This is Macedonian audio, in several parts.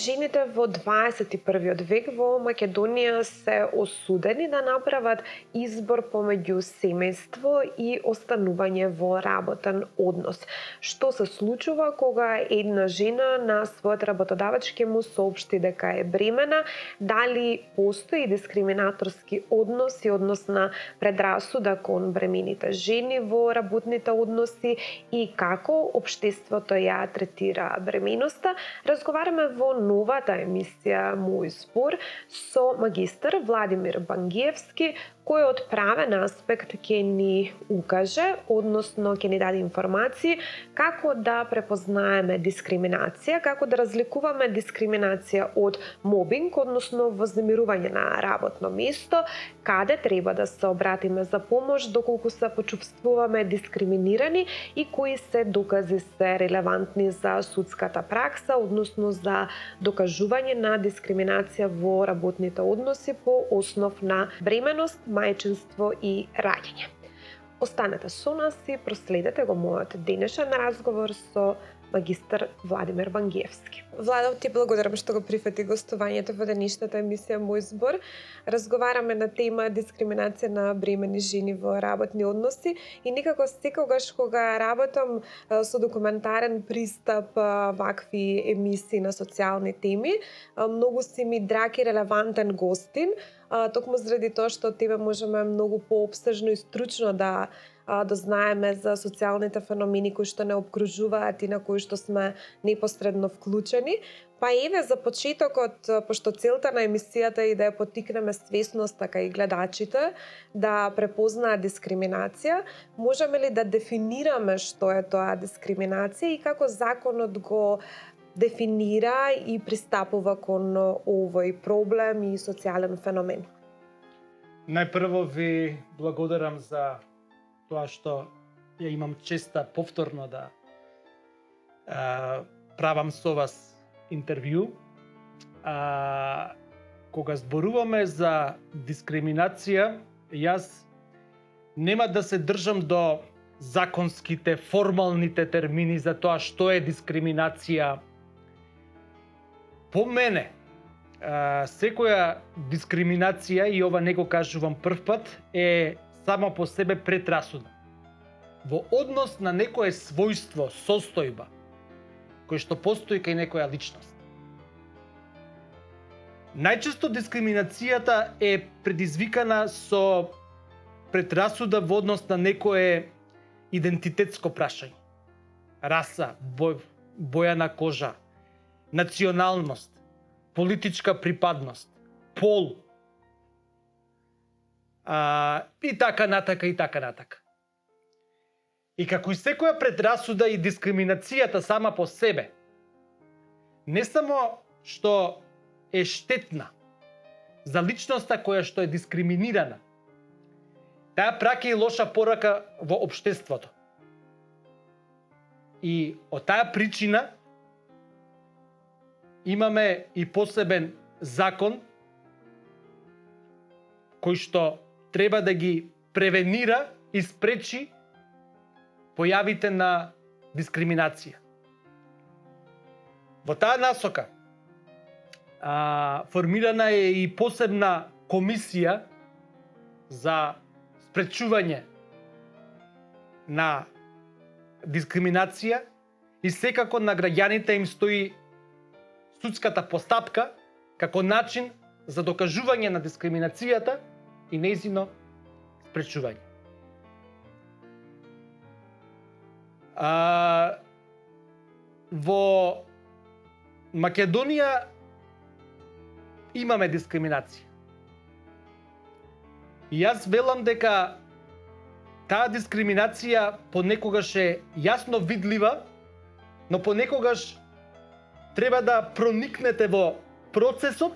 жените во 21 век во Македонија се осудени да направат избор помеѓу семејство и останување во работен однос. Што се случува кога една жена на својот работодавач ќе му соопшти дека е бремена? Дали постои дискриминаторски однос и однос на предрасуда кон бремените жени во работните односи и како општеството ја третира бременоста? Разговараме во новата емисија Мој збор со магистар Владимир Бангиевски, кој од правен аспект ќе ни укаже, односно ќе ни даде информации како да препознаеме дискриминација, како да разликуваме дискриминација од мобинг, односно вознемирување на работно место, каде треба да се обратиме за помош доколку се почувствуваме дискриминирани и кои се докази се релевантни за судската пракса, односно за докажување на дискриминација во работните односи по основ на бременост, мајчинство и раѓање. Останете со нас и проследете го мојот денешен разговор со магистар Владимир Бангиевски. Владо, ти благодарам што го прифати гостувањето во денешната емисија Мој збор. Разговараме на тема дискриминација на бремени жени во работни односи и некако секогаш кога работам со документарен пристап вакви емисии на социјални теми, многу си ми драг и релевантен гостин, токму заради тоа што од тебе можеме многу поопсежно и стручно да знаеме за социјалните феномени кои што не обкружуваат и на кои што сме непосредно вклучени. Па еве за почетокот, пошто целта на емисијата е да ја поттикнеме свесност, така и гледачите да препознаат дискриминација, можеме ли да дефинираме што е тоа дискриминација и како законот го дефинира и пристапува кон овој проблем и социјален феномен? Најпрво ви благодарам за тоа што ја имам честа повторно да правам со вас интервју. Кога зборуваме за дискриминација, јас нема да се држам до законските, формалните термини за тоа што е дискриминација. По мене, секоја дискриминација, и ова не го кажувам прв пат, е само по себе предрасуда. Во однос на некое својство, состојба, кој што постои кај некоја личност. Најчесто дискриминацијата е предизвикана со предрасуда во однос на некое идентитетско прашање. Раса, боја на кожа, националност, политичка припадност, пол, и така натака, и така натака. И како и секоја предрасуда и дискриминацијата сама по себе, не само што е штетна за личноста која што е дискриминирана, таа праќа и лоша порака во општеството. И од таа причина имаме и посебен закон кој што треба да ги превенира и спречи појавите на дискриминација. Во таа насока формирана е и посебна комисија за спречување на дискриминација и секако на граѓаните им стои судската постапка како начин за докажување на дискриминацијата и нејзино спречување. Во Македонија имаме дискриминација. И јас велам дека таа дискриминација понекогаш е јасно видлива, но понекогаш треба да проникнете во процесот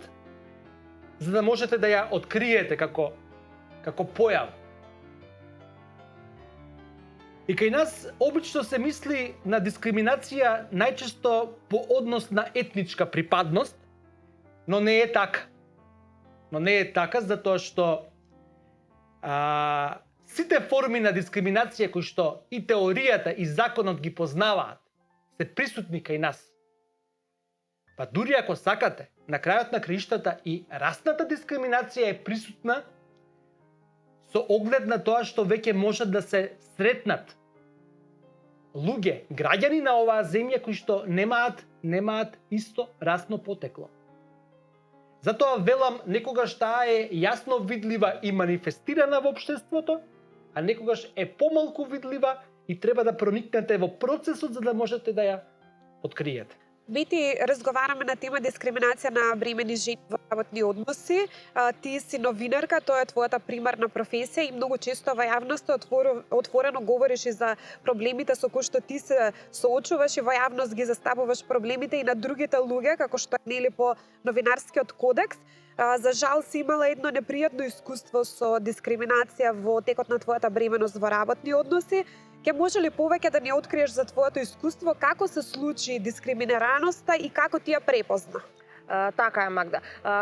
за да можете да ја откриете како појава. И кај нас обично се мисли на дискриминација најчесто по однос на етничка припадност, но не е така. Но не е така затоа што сите форми на дискриминација кои што и теоријата и законот ги познаваат, се присутни кај нас. Па дури ако сакате, на крајот на краиштата и расната дискриминација е присутна со оглед на тоа што веќе можат да се сретнат луѓе, граѓани на оваа земја кои што немаат исто расно потекло. Затоа велам, некогаш таа е јасно видлива и манифестирана во општеството, а некогаш е помалку видлива и треба да проникнете во процесот за да можете да ја откриете. Бити, разговараме на тема дискриминација на бремени жени во работни односи. Ти си новинарка, тоа е твојата примарна професија и многу често во јавноста отворено говориш и за проблемите со кои што ти се соочуваш и во јавност ги заставуваш проблемите и на другите луѓе, како што е нели по новинарскиот кодекс. За жал си имала едно непријатно искуство со дискриминација во текот на твојата бременост во работни односи. Ке може ли повеќе да ни откриеш за твоето искуство, како се случи дискриминираноста и како ти ја препозна? Така е, Магда.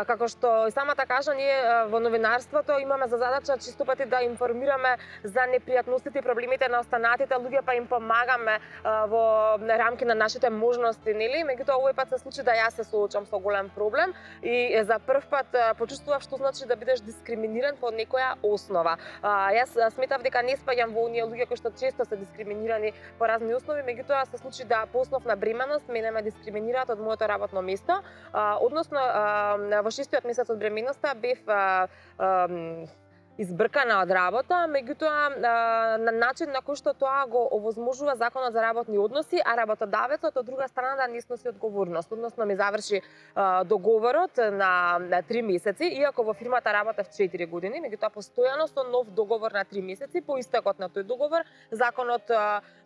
Како што и самата кажа, ние во новинарството имаме за задача чисто пати да информираме за непријатностите и проблемите на останатите луѓе, па им помагаме во рамки на нашите можности, нели? Меѓутоа овој пат се случи да јас се соочам со голем проблем и за прв пат почувствував што значи да бидеш дискриминиран по некоја основа. Јас сметав дека не спаѓам во оние луѓе кои што често се дискриминирани по разни основи, меѓутоа се случи да по основ на бременост мене ме дискриминираат од моето работно место. Односно, во 6-тиот месец од бременоста бев избркана од работа, меѓутоа на начин на кој што тоа го овозможува законот за работни односи, а работодавецот од друга страна да не сноси одговорност. Односно ми заврши договорот на 3 месеци, иако во фирмата работев 4 години, меѓутоа постојано со нов договор на 3 месеци, по истекот на тој договор, законот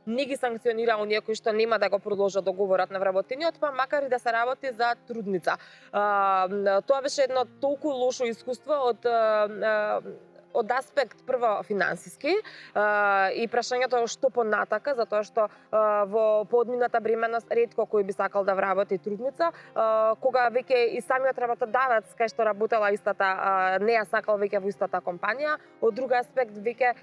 не ги санкционира оние кои што нема да го продолжат договорот на вработениот, па макар и да се работи за трудница. Тоа беше едно толку лошо искуство од аспект прво финансиски и прашањето што понатака, затоа што во подмината бременост ретко кој би сакал да вработи трудница, кога веќе и самиот работодавец кај што работела истата не ја сакал веќе во истата компанија. Од друг аспект веќе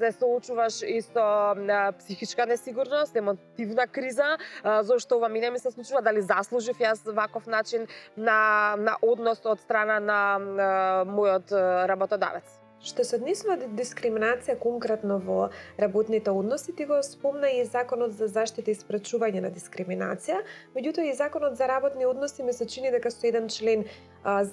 се соочуваш и со психичка несигурност, емотивна криза, зашто ова мене ми се случува, дали заслужив јас ваков начин на однос од страна на мојот работодавец. Што се однесува до дискриминација конкретно во работните односи, ти го спомна и Законот за заштита и спречување на дискриминација, меѓутоа и Законот за работни односи ми се чини дека со еден член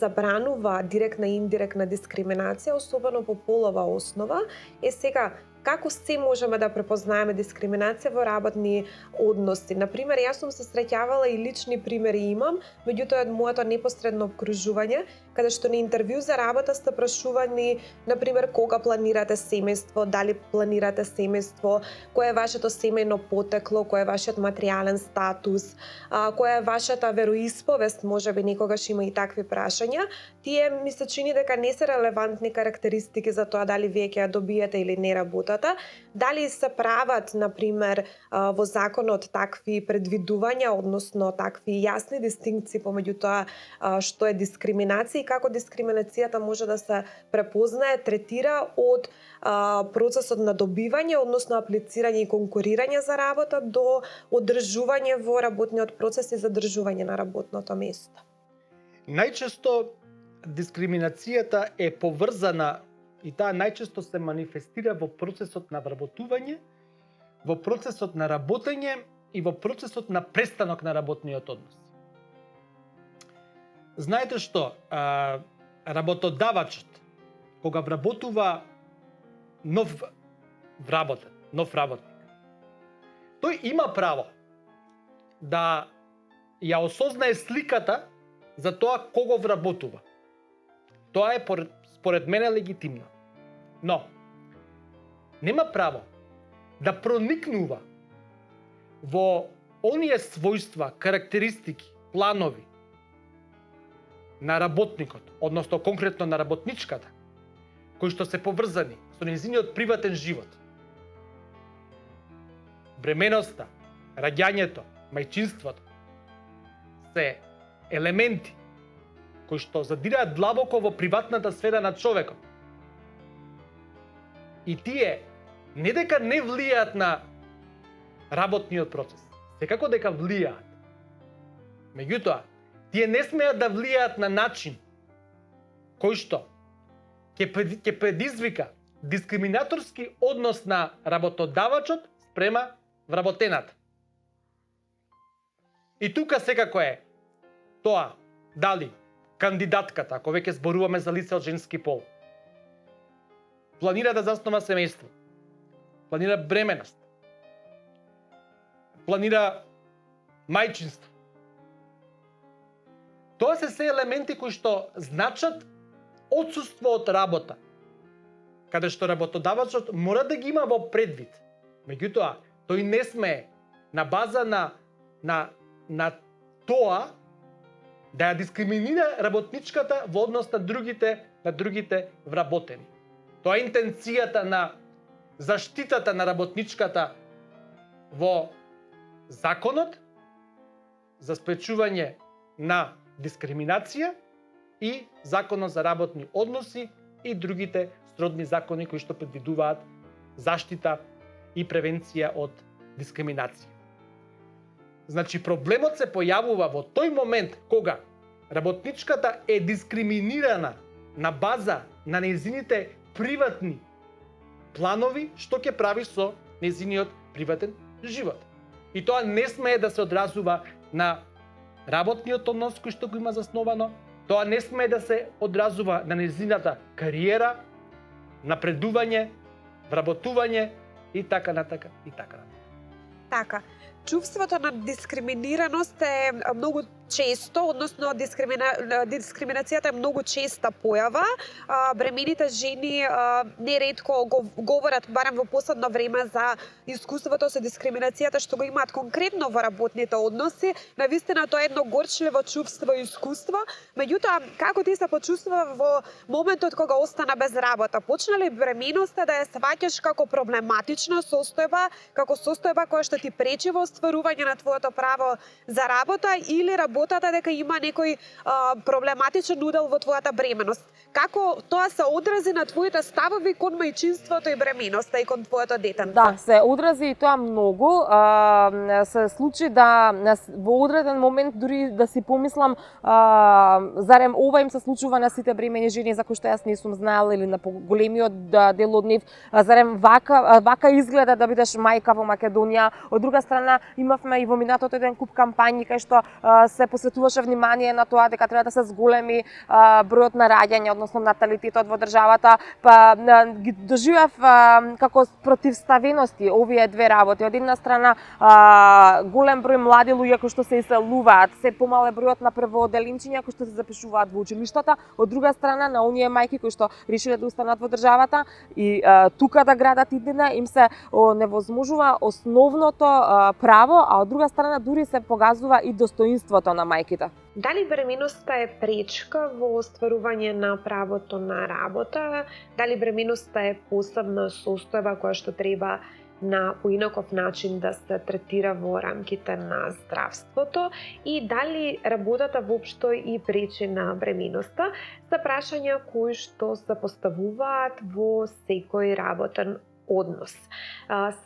забранува директна и индиректна дискриминација, особено по полова основа. Сега, како се можеме да препознаеме дискриминација во работни односи? Например, јас сум се среќавала и лични примери имам, меѓутоа од моето непосредно обкружување, каде што на интервју за работа сте прашувани, например, кога планирате семејство, дали планирате семејство, кое е вашето семејно потекло, кој е вашиот материјален статус, која е вашата вероисповест, можеби некогаш има и такви прашања. Тие ми се чини дека не се релевантни карактеристики за тоа дали вие ќе ја добиете или не работата. Дали се прават, например, во законот такви предвидувања, односно такви јасни дистинкции помеѓу тоа што е дискриминација и како дискриминацијата може да се препознае, третира од процесот на добивање, односно аплицирање и конкурирање за работа до одржување во работниот процес и задржување на работното место. Најчесто дискриминацијата е поврзана и таа најчесто се манифестира во процесот на вработување, во процесот на работење и во процесот на престанок на работниот однос. Знаете што, работодавачот, кога вработува нов работник, тој има право да ја осознае сликата за тоа кого вработува. Тоа е според мене легитимно. Но нема право да проникнува во оние својства, карактеристики, планови на работникот, односно конкретно на работничката, кои што се поврзани со нејзиниот приватен живот. Бременоста, раѓањето, мајчинството се елементи кои што задираат длабоко во приватната сфера на човекот. И тие не дека не влијаат на работниот процес, секако дека влијаат. Меѓутоа, тие не смеат да влијаат на начин кој што ќе предизвика дискриминаторски однос на работодавачот спрема вработената. И тука секако е тоа дали кандидатката, ако веќе зборуваме за лице од женски пол, планира да заснова семејство, планира бременост, планира мајчинство. Тоа се елементи кои што значат отсуство од работа, каде што работодавачот мора да ги има во предвид. Меѓутоа, тој не смее на база на тоа да ја дискриминира работничката во однос на другите вработени. Тоа е интенцијата на заштитата на работничката во законот за спречување на дискриминација и законот за работни односи и другите сродни закони кои што предвидуваат заштита и превенција од дискриминација. Значи, проблемот се појавува во тој момент кога работничката е дискриминирана на база на нејзините приватни планови, што ќе прави со нејзиниот приватен живот. И тоа не смее да се одразува на работниот однос кој што го има засновано, тоа не смее да се одразува на нејзината кариера, напредување, вработување и така натака и така натака. Така, чувството на дискриминираност е многу често, односно дискриминацијата е многу честа појава. Бремените жени неретко говорат, барем во последно време, за искуството со дискриминацијата што го имаат конкретно во работните односи. Навистина тоа е едно горчливо чувство и искуство. Меѓутоа, како ти се почувствува во моментот кога остана без работа? Почна ли бременоста да ја сваќаш како проблематична состојба, како состојба која што ти пречи во остварување на твоето право за работа, или работата дека има некој проблематичен удел во твојата бременост? Како тоа се одрази на твоите ставови кон мајчинството и бременоста и кон твоето детенце? Да, се одрази и тоа многу. Се случи да во одреден момент дури да си помислам зарем ова им се случува на сите бремени жени за кои што јас не сум знаела, или на поголемиот дел од нив, зарем вака изгледа да бидеш мајка во Македонија. Од друга страна, имавме и во минатото еден куп кампањи кај што се посветуваше внимание на тоа дека треба да се зголеми бројот на раѓање, односно наталитетот во државата, па ги доживев како противставености овие две работи. Од една страна голем број млади луѓе кои што се иселуваат, се помал е бројот на првооделенчиња кои што се запишуваат во училиштата, од друга страна на оние мајки кои што решиле да останат во државата и тука да градат иднина, им се невозможува основното право, а од друга страна дури се погазува и достоинството на мајките. Дали бременоста е пречка во остварување на правото на работа? Дали бременоста е посебна состојба која што треба на поинаков начин да се третира во рамките на здравството? И дали работата воопшто и пречи на бременоста? Се прашања кои што се поставуваат во секој работен однос.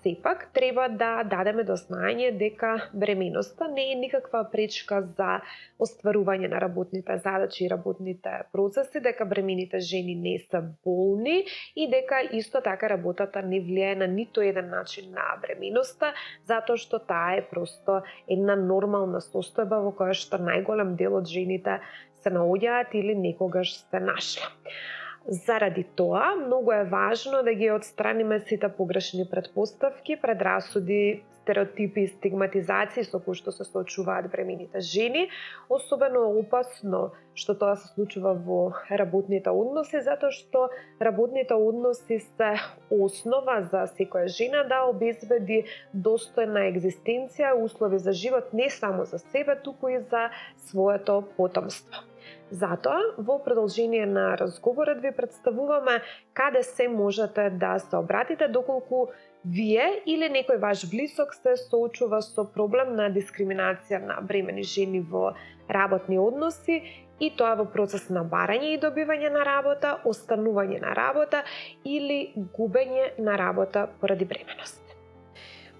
Сепак, треба да дадеме до знаење дека бременоста не е никаква пречка за остварување на работните задачи и работните процеси, дека бремените жени не се болни и дека исто така работата не влијае на ниту еден начин на бременоста, затоа што таа е просто една нормална состојба во која што најголем дел од жените се наоѓаат или некогаш се нашли. Заради тоа, многу е важно да ги отстраниме сите погрешни претпоставки, предрасуди, стереотипи и стигматизации со кои што се соочуваат бремените жени. Особено опасно што тоа се случува во работните односи, затоа што работните односи се основа за секоја жена да обезбеди достојна екзистенција, услови за живот не само за себе, туку и за своето потомство. Затоа, во продолжение на разговорот ви представуваме каде се можете да се обратите доколку вие или некој ваш блисок се соочува со проблем на дискриминација на бремени жени во работни односи, и тоа во процес на барање и добивање на работа, останување на работа или губење на работа поради бременост.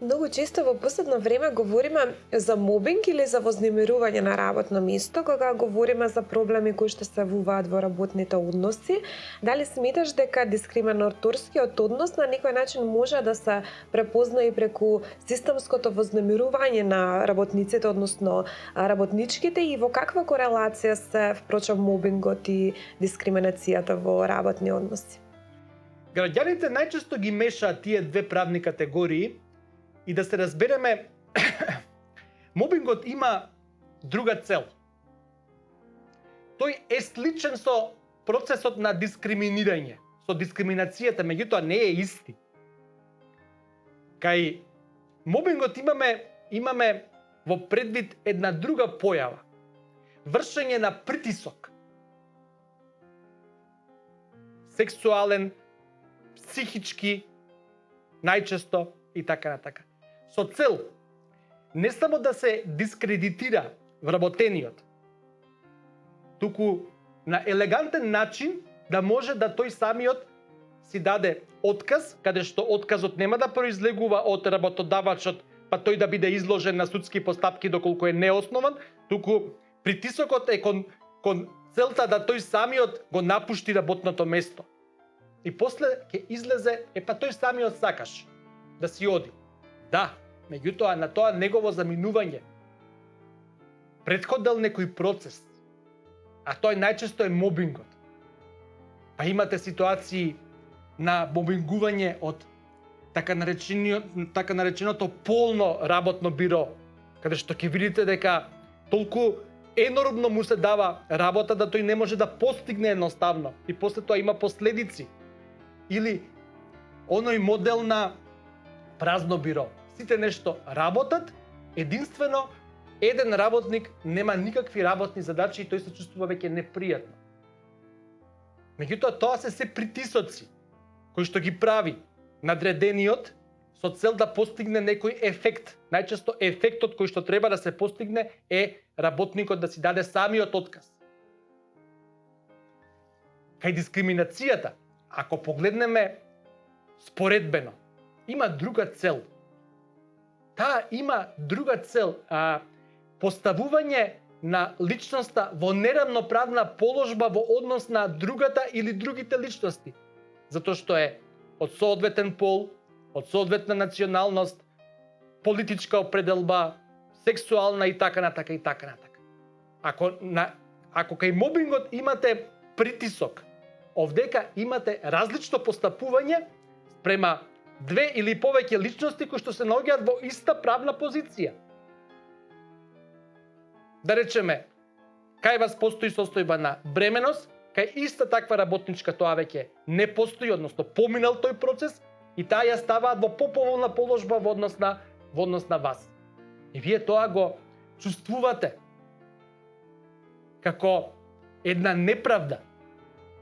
Многу често во последно време говориме за мобинг или за вознемирување на работно место, кога говориме за проблеми кои што се јавуваат во работните односи. Дали сметаш дека дискриминаторскиот однос на некој начин може да се препозна и преку системското вознемирување на работниците, односно работничките, и во каква корелација се впрочем мобингот и дискриминацијата во работни односи? Граѓаните најчесто ги мешаат тие две правни категории. И да се разбереме, мобингот има друга цел. Тој е сличен со процесот на дискриминирање, со дискриминацијата, меѓутоа не е исти. Кај мобингот имаме во предвид една друга појава. Вршење на притисок. Сексуален, психички, најчесто и така натака. Со цел не само да се дискредитира вработениот, туку на елегантен начин да може да тој самиот си даде отказ, каде што отказот нема да произлегува од работодавачот, па тој да биде изложен на судски постапки доколку е неоснован, туку притисокот е кон целта да тој самиот го напушти работното место. И после ќе излезе, па тој самиот сакаш да си оди. Да, меѓутоа на тоа негово заминување претходел некој процес, а тој најчесто е мобингот. Па имате ситуации на мобингување од така нареченото полно работно биро, каде што ќе видите дека толку енормно му се дава работа да тој не може да постигне едноставно и после тоа има последици. Или оној модел на празно биро. Сите нешто работат, единствено еден работник нема никакви работни задачи и тој се чувствува веќе непријатно. Меѓутоа тоа се притисоци кои што ги прави надредениот со цел да постигне некој ефект. Најчесто ефектот кој што треба да се постигне е работникот да си даде самиот отказ. Кај дискриминацијата, ако погледнеме споредбено, има друга цел. Таа има друга цел, поставување на личноста во неравноправна положба во однос на другата или другите личности, затоа што е од соодветен пол, од соодветна националност, политичка определба, сексуална и така натака и така натака. Ако кај мобингот имате притисок, овдека имате различно постапување према две или повеќе личности кои што се наоѓаат во иста правна позиција. Да речеме, кај вас постои состојба на бременост, кај иста таква работничка тоа веќе не постои, односно поминал тој процес и таа ја ставаат во поповолна положба во однос на вас. И вие тоа го чувствувате како една неправда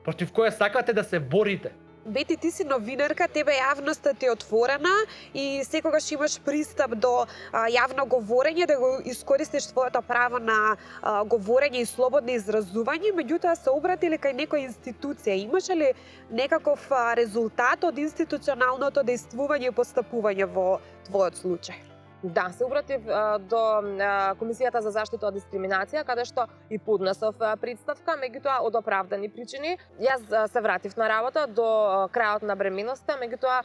против која сакате да се борите. Бети, ти си новинарка, тебе јавноста ти е отворена и секогаш имаш пристап до јавно говорење, да го искористиш твоето право на говорење и слободно изразување, меѓутоа се обратиле кај некоја институција. Имаше ли некаков резултат од институционалното действување и постапување во твојот случај? Да, се обратив до Комисијата за заштита од дискриминација, каде што и поднесов представка, меѓутоа од оправдани причини. Јас се вратив на работа до крајот на бременоста, меѓутоа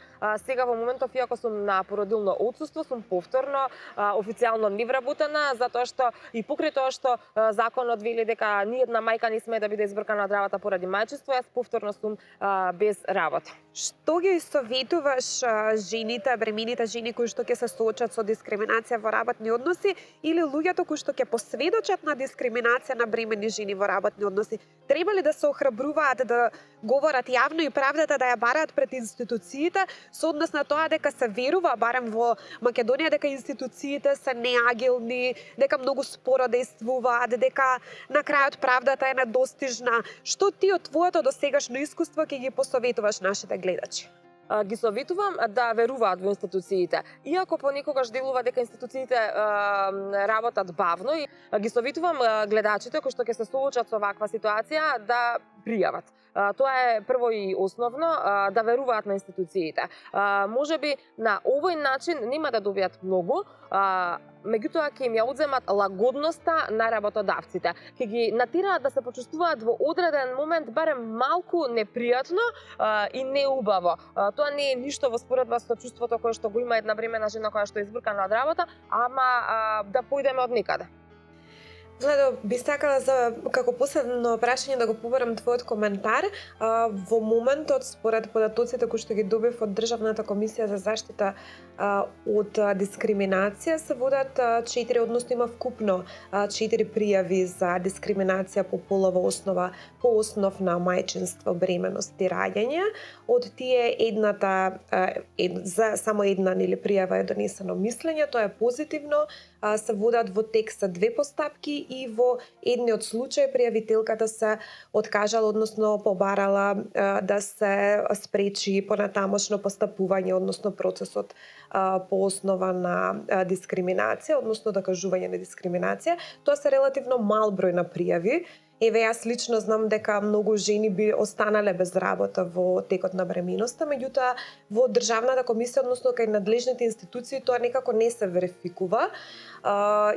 сега во моментов, иако сум на породилно отсуство, сум повторно официјално невработена, затоа што и покрај тоа што законот вели дека ниедна мајка не смее да биде избркана од работа поради мајчинство, јас повторно сум без работа. Што ги советуваш жените, бремените жени кои што ќе се соочат со дискриминација во работни односи или луѓето кои што ќе посведочат на дискриминација на бремени жени во работни односи? Треба ли да се охрабруваат да говорат јавно и правдата да ја бараат пред институциите со однос на тоа дека се верува, барем во Македонија, дека институциите се неагилни, дека многу споро действуваат, дека на крајот правдата е недостижна? Што ти од твоето досегашно искуство ќе ги посоветуваш нашите гледачи? Ги советувам да веруваат во институциите. Иако понекогаш делува дека институциите работат бавно, и ги советувам гледачите кои што ќе се соочат со ваква ситуација да пријават. Тоа е прво и основно, да веруваат на институциите. Можеби на овој начин нема да добијат многу, меѓутоа ќе им ја одземат лагодноста на работодавците. Ќе ги натираат да се почувствуваат во одреден момент барем малку непријатно и неубаво. Тоа не е ништо во споредба со чувството кое што го има една бремена жена која што е избркана од работа, ама да поидеме од никаде. Владо, би сакала за како последно прашање да го побарам твојот коментар. Во моментот, според податоците кои што ги добив од Државната комисија за заштита од дискриминација, се водат 4, односно има вкупно 4 пријави за дискриминација по полова основа по основ на мајчинство, бременост и раѓање. Од тие само една пријава е донесено мислење, тоа е позитивно. Се водат во текст 2 постапки и во едниот случај пријавителката се откажала, односно побарала да се спречи понатамошно постапување, односно процесот по основа на дискриминација, односно докажување на дискриминација. Тоа се релативно мал број на пријави. Еве, јас лично знам дека многу жени би останале без работа во текот на бременоста, меѓутоа во Државната комисија, односно кај надлежните институции, тоа некако не се верификува.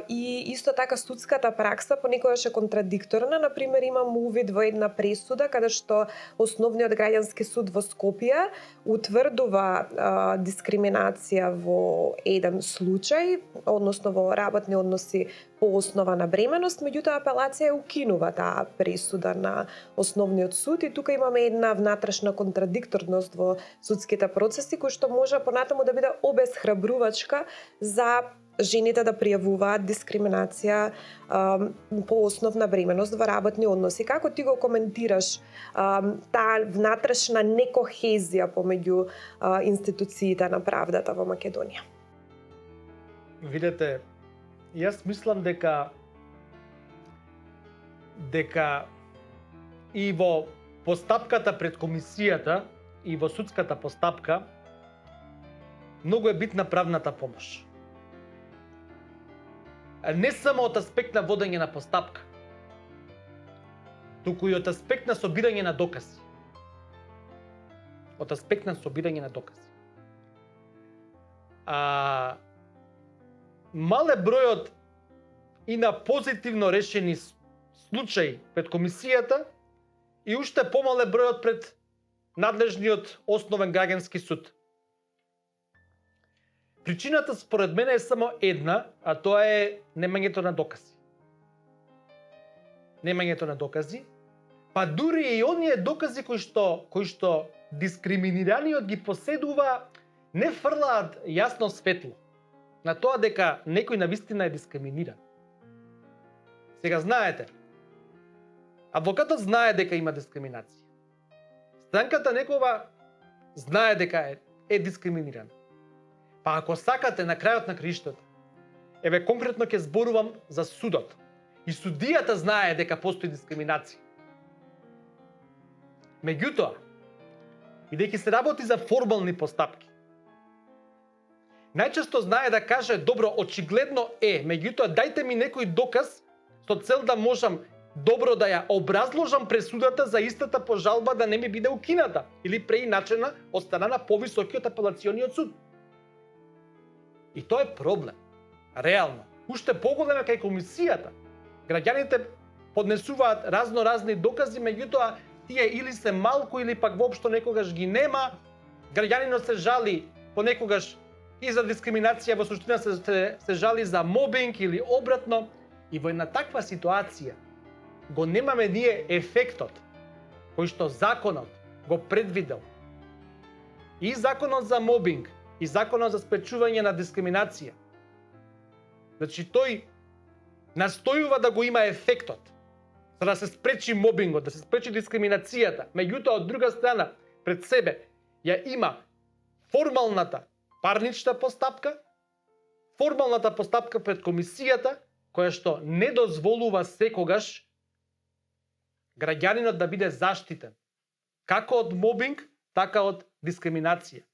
И исто така судската пракса понекогаш е контрадикторна. Например, имам увид во една пресуда каде што Основниот граѓански суд во Скопје утврдува дискриминација во еден случај, односно во работни односи по основа на бременост, меѓутоа апелација укинува таа пресуда на Основниот суд и тука имаме една внатрешна контрадикторност во судските процеси кој што може понатаму да биде обесхрабрувачка за жените да пријавуваат дискриминација по основ на бременост во работни односи. Како ти го коментираш таа внатрешна некохезија помеѓу институциите на правдата во Македонија? Видете, јас мислам дека и во постапката пред комисијата и во судската постапка многу е битна правната помош. Не само од аспект на водење на постапка, туку и од аспект на собирање на докази. Од аспект на собирање на докази. Мал е бројот и на позитивно решени случаи пред комисијата и уште помал е бројот пред надлежниот основен граѓански суд. Причината според мене е само една, а тоа е немањето на докази. Немањето на докази, па дури и оние докази кои што дискриминираниот ги поседува, не фрлаат јасно светло на тоа дека некој навистина е дискриминиран. Сега знаете, адвокатот знае дека има дискриминација. Странката некога знае дека е дискриминирана. Па ако сакате на крајот на криштото, еве конкретно ќе зборувам за судот. И судијата знае дека постои дискриминација. Меѓутоа, бидејќи се работи за формални постапки, најчесто знае да каже, добро, очигледно е, меѓутоа дајте ми некој доказ со цел да можам добро да ја образложам пресудата за истата пожалба да не ми биде укината или преиначена од страна на повисокиот апелациониот суд. И тоа е проблем. Реално. Уште поголем е кај комисијата. Граѓаните поднесуваат разни докази, меѓутоа тие или се малку или пак воопшто некогаш ги нема. Граѓанинот се жали понекогаш и за дискриминација, во суштина се жали за мобинг или обратно. И во една таква ситуација го немаме ние ефектот кој што законот го предвидел. И законот за мобинг, и законот за спречување на дискриминација. Значи тој настојува да го има ефектот, за да се спречи мобингот, да се спречи дискриминацијата. Меѓутоа, од друга страна, пред себе ја има формалната парнична постапка, формалната постапка пред комисијата, која што не дозволува секогаш граѓанинот да биде заштитен, како од мобинг, така од дискриминација.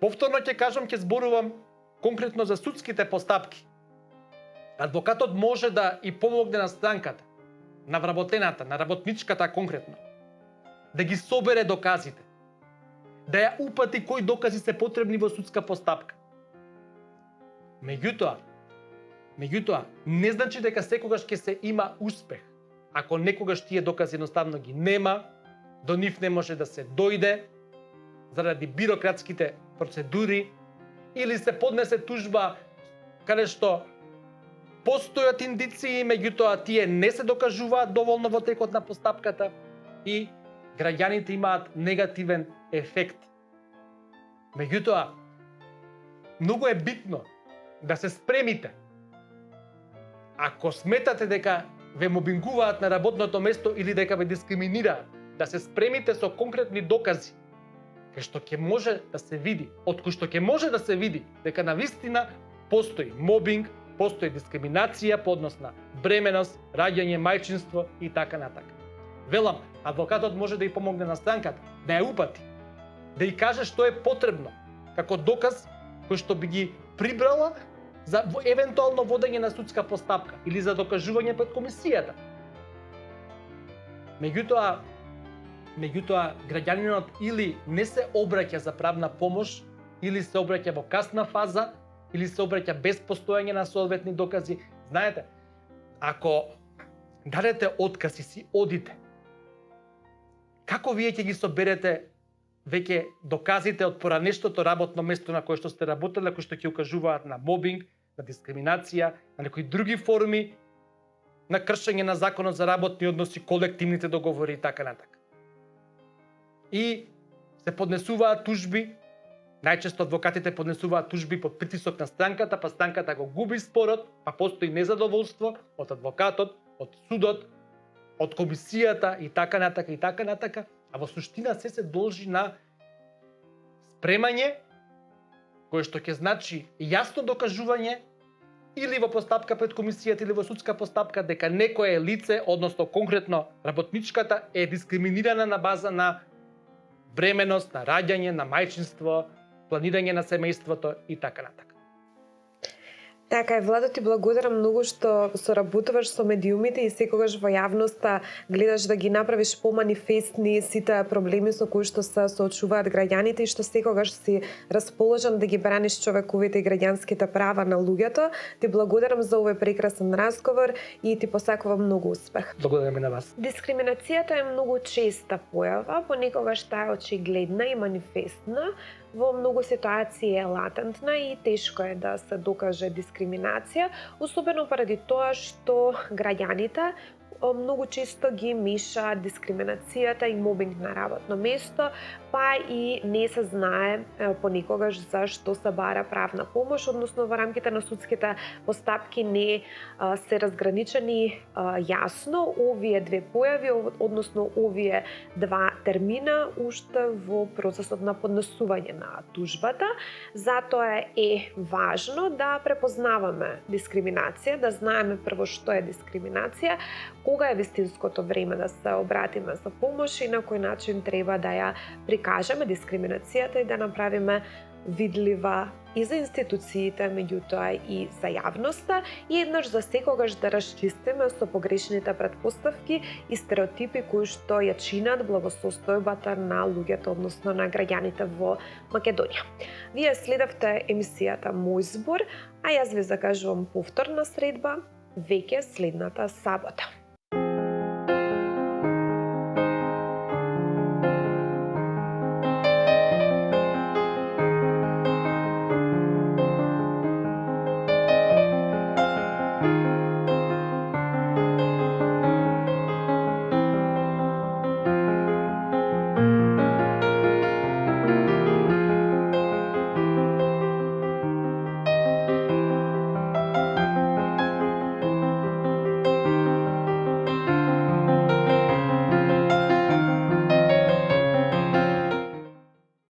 Повторно ќе кажам, ќе зборувам конкретно за судските постапки. Адвокатот може да и помогне на странката, на вработената, на работничката конкретно, да ги собере доказите, да ја упати кои докази се потребни во судска постапка. Меѓутоа, не значи дека секогаш ќе се има успех. Ако некогаш тие докази едноставно ги нема, до нив не може да се дојде, заради бирократските процедури, или се поднесе тужба каде што постојат индиции, меѓутоа тие не се докажуваат доволно во текот на постапката и граѓаните имаат негативен ефект. Меѓутоа, многу е битно да се спремите. Ако сметате дека ве мобингуваат на работното место или дека ве дискриминираат, да се спремите со конкретни докази, кај што ќе може да се види, од кој што ќе може да се види дека навистина постои мобинг, постои дискриминација по однос на бременост, раѓање, мајчинство и така натака. Велам, адвокатот може да ја помогне на странката, да ја упати, да ја каже што е потребно како доказ кој што би ги прибрала за евентуално водење на судска постапка или за докажување пред комисијата. Меѓутоа, граѓанинот или не се обраќа за правна помош, или се обраќа во касна фаза, или се обраќа без постојање на соодветни докази. Знаете, ако дадете отказ и си одите, како вие ќе ги соберете веќе доказите од поранештото работно место на кое што сте работеле, кои што ќе укажуваат на мобинг, на дискриминација, на некои други форми на кршење на законот за работни односи, колективните договори и така натака. И се поднесуваат тужби, најчесто адвокатите поднесуваат тужби под притисок на странката, па странката го губи спорот, па постои незадоволство од адвокатот, од судот, од комисијата и така натака, а во суштина се должи на спремање, кое што ќе значи јасно докажување или во постапка пред комисијата или во судска постапка дека некое лице, односно конкретно работничката, е дискриминирана на база на бременост, на раѓање, на мајчинство, планирање на семејството и така натака. Така е, Владо, ти благодарам многу што соработуваш со медиумите и секогаш во јавноста гледаш да ги направиш поманифестни сите проблеми со кои што се соочуваат граѓаните и што секогаш си расположен да ги браниш човековите и граѓанските права на луѓето. Ти благодарам за овој прекрасен разговор и ти посакувам многу успех. Благодарам и на вас. Дискриминацијата е многу честа појава, понекогаш таа е очигледна и манифестна. Во многу ситуации е латентна и тешко е да се докаже дискриминација, особено поради тоа што граѓаните многу често ги меша дискриминацијата и мобинг на работно место, па и не се знае понекогаш за што се бара правна помош, односно во рамките на судските постапки не се разграничени јасно овие две појави, односно овие два термина уште во процесот на поднесување на тужбата. Затоа е важно да препознаваме дискриминација, да знаеме прво што е дискриминација, кога е вистинското време да се обратиме за помош и на кој начин треба да ја прикажеме дискриминацијата и да направиме видлива и за институциите, меѓутоа и за јавноста, и еднаш за секогаш да расчистиме со погрешните претпоставки и стереотипи кои што ја чинат благосостојбата на луѓето, односно на граѓаните во Македонија. Вие следевте емисијата Мој збор, а јас ви закажувам повторна средба веќе следната сабота.